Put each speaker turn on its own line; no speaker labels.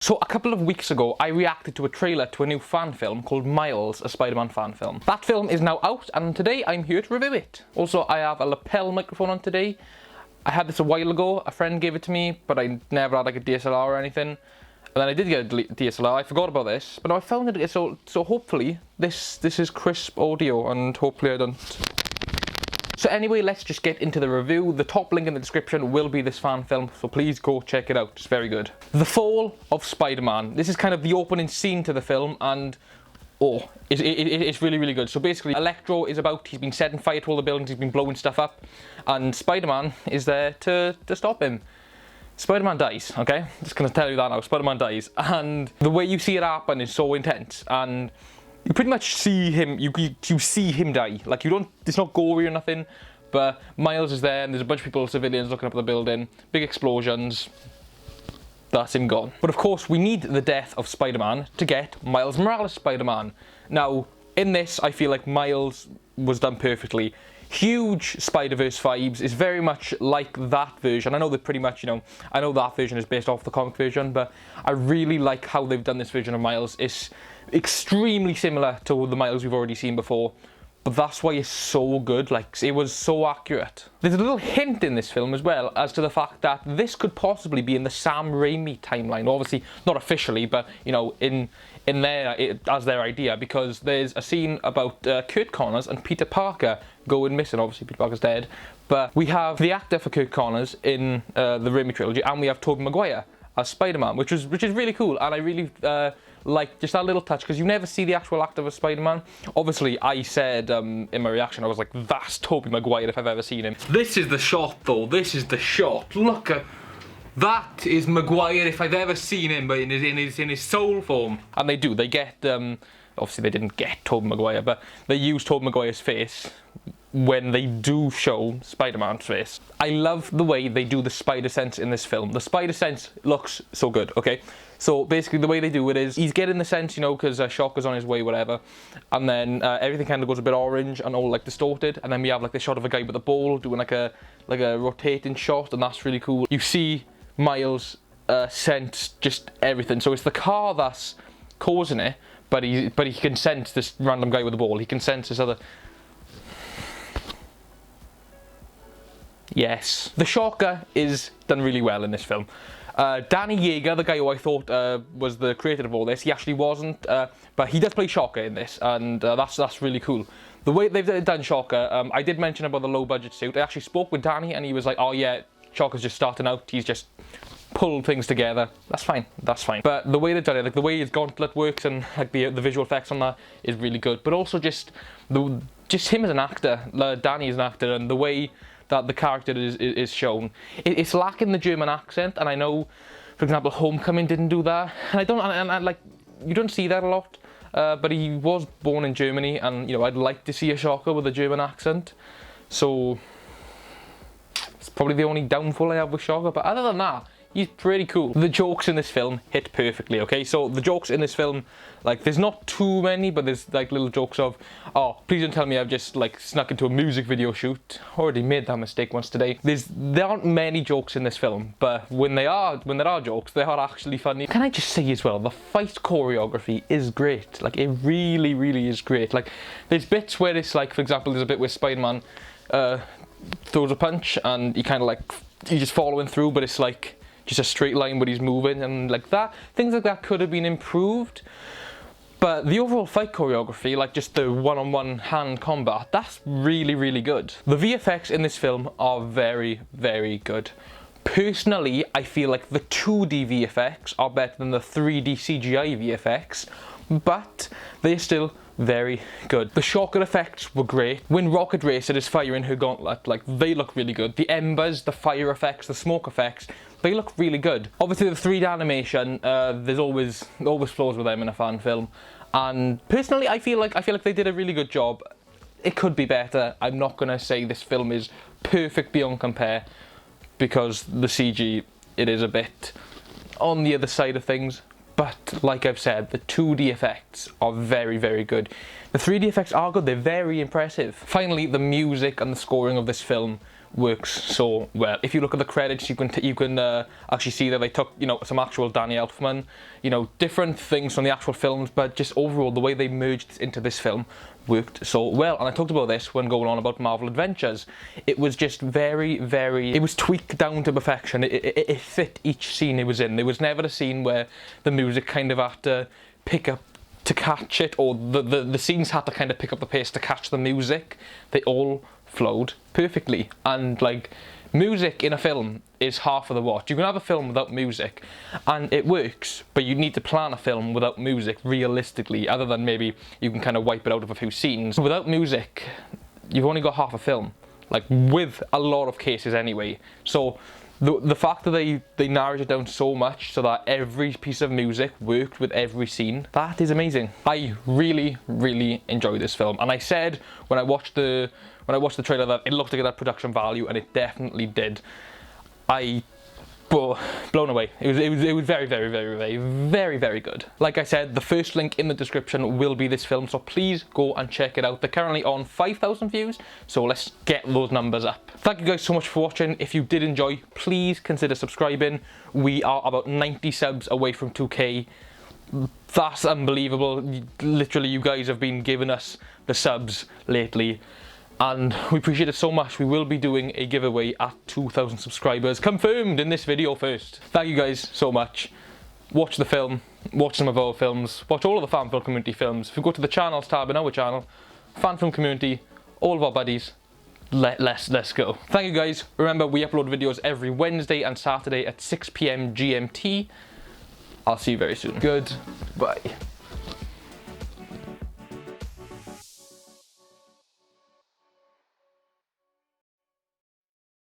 So a couple of weeks ago, I reacted to a trailer to a new fan film called Miles, a Spider-Man fan film. That film is now out, and today I'm here to review it. Also, I have a lapel microphone on today. I had this a while ago, a friend gave it to me, but I never had like a DSLR or anything. And then I did get a DSLR, I forgot about this, but now I found it, so hopefully this is crisp audio, and hopefully I don't. So anyway, let's just get into the review. The top link in the description will be this fan film, so please go check it out, it's very good. The Fall of Spider-Man. This is kind of the opening scene to the film, and it's really, really good. So basically, Electro is about, he's been setting fire to all the buildings, he's been blowing stuff up, and Spider-Man is there to stop him. Spider-Man dies, okay? Just gonna tell you that now, Spider-Man dies, and the way you see it happen is so intense, and you pretty much see him, you see him die. Like, you don't, it's not gory or nothing, but Miles is there and there's a bunch of people, civilians, looking up at the building, big explosions, that's him gone. But of course, we need the death of Spider-Man to get Miles Morales Spider-Man. Now, in this, I feel like Miles was done perfectly. Huge Spider-Verse vibes, is very much like that version. I know that pretty much, you know, I know that version is based off the comic version, but I really like how they've done this version of Miles. It's extremely similar to the Miles we've already seen before, but that's why it's so good. Like, it was so accurate. There's a little hint in this film as well as to the fact that this could possibly be in the Sam Raimi timeline. Obviously not officially, but you know, in there as their idea, because there's a scene about Kurt Connors and Peter Parker going missing. Obviously Peter Parker's dead, but we have the actor for Kurt Connors in the Raimi trilogy, and we have Tobey Maguire as Spider-Man, which is really cool, and I really like just that little touch, because you never see the actual actor of Spider-Man. Obviously, I said in my reaction, I was like, that's Tobey Maguire if I've ever seen him. This is the shot though, this is the shot. Look at that, is Maguire if I've ever seen him, but in his soul form. And they get obviously they didn't get Tobey Maguire, but they use Tobey Maguire's face when they do show Spider-Man's face. I love the way they do the spider sense in this film. The spider sense looks so good, okay? So basically the way they do it is, he's getting the sense, you know, because Shocker's on his way, whatever, and then everything kind of goes a bit orange and all like distorted, and then we have like the shot of a guy with a ball doing like a rotating shot, and that's really cool. You see Miles sense just everything. So it's the car that's causing it, but he can sense this random guy with a ball. He can sense this other. Yes, the Shocker is done really well in this film. Danny Yeager, the guy who I thought was the creator of all this, he actually wasn't, but he does play Shocker in this, and that's really cool. The way they've done Shocker, I did mention about the low budget suit. I actually spoke with Danny, and he was like, oh yeah, Shocker's just starting out, he's just pulled things together. That's fine, that's fine. But the way they've done it, like the way his gauntlet works and like the visual effects on that is really good. But also just him as an actor, Danny as an actor, and the way that the character is shown. It's lacking the German accent, and I know, for example, Homecoming didn't do that. And I like, you don't see that a lot. But he was born in Germany, and you know, I'd like to see a Shocker with a German accent. So it's probably the only downfall I have with Shocker, but other than that, he's pretty cool. The jokes in this film hit perfectly, okay? So the jokes in this film, like, there's not too many, but there's like little jokes of, oh, please don't tell me I've just like snuck into a music video shoot. Already made that mistake once today. There aren't many jokes in this film, but when there are jokes, they are actually funny. Can I just say as well, the fight choreography is great. Like, it really, really is great. Like, there's bits where it's like, for example, there's a bit where Spider-Man throws a punch and he kind of like, he's just following through, but it's like just a straight line, but he's moving, and like that, things like that could have been improved. But the overall fight choreography, like just the one-on-one hand combat, that's really, really good. The VFX in this film are very, very good. Personally, I feel like the 2D VFX are better than the 3D CGI VFX, but they're still very good. The Shocker effects were great. When Rocket Racer is firing her gauntlet, like, they look really good. The embers, the fire effects, the smoke effects, they look really good. Obviously the 3D animation, there's always flaws with them in a fan film, and personally I feel like they did a really good job. It could be better. I'm not gonna say this film is perfect beyond compare, because the CG, it is a bit on the other side of things. But like I've said, the 2D effects are very, very good. The 3D effects are good, they're very impressive. Finally, the music and the scoring of this film works so well. If you look at the credits, you can actually see that they took, you know, some actual Danny Elfman, you know, different things from the actual films, but just overall the way they merged into this film worked so well. And I talked about this when going on about Marvel Adventures. It was just very, it was tweaked down to perfection. It fit each scene it was in. There was never a scene where the music kind of had to pick up to catch it, or the scenes had to kind of pick up the pace to catch the music. They all flowed perfectly. And like, music in a film is half of the watch. You can have a film without music and it works, but you need to plan a film without music realistically, other than maybe you can kind of wipe it out of a few scenes. Without music, you've only got half a film, like with a lot of cases anyway. So the fact that they narrowed it down so much so that every piece of music worked with every scene, that is amazing. I really enjoyed this film, and I said when I watched the trailer that it looked like it had production value, and it definitely did. Blown away. It was very good. Like I said, the first link in the description will be this film, so please go and check it out. They're currently on 5,000 views, so let's get those numbers up. Thank you guys so much for watching. If you did enjoy, please consider subscribing. We are about 90 subs away from 2K. That's unbelievable. Literally, you guys have been giving us the subs lately, and we appreciate it so much. We will be doing a giveaway at 2,000 subscribers, confirmed in this video first. Thank you guys so much. Watch the film, watch some of our films, watch all of the fan film community films. If you go to the channels tab in our channel, fan film community, all of our buddies, let's go. Thank you guys. Remember, we upload videos every Wednesday and Saturday at 6 PM GMT. I'll see you very soon. Goodbye.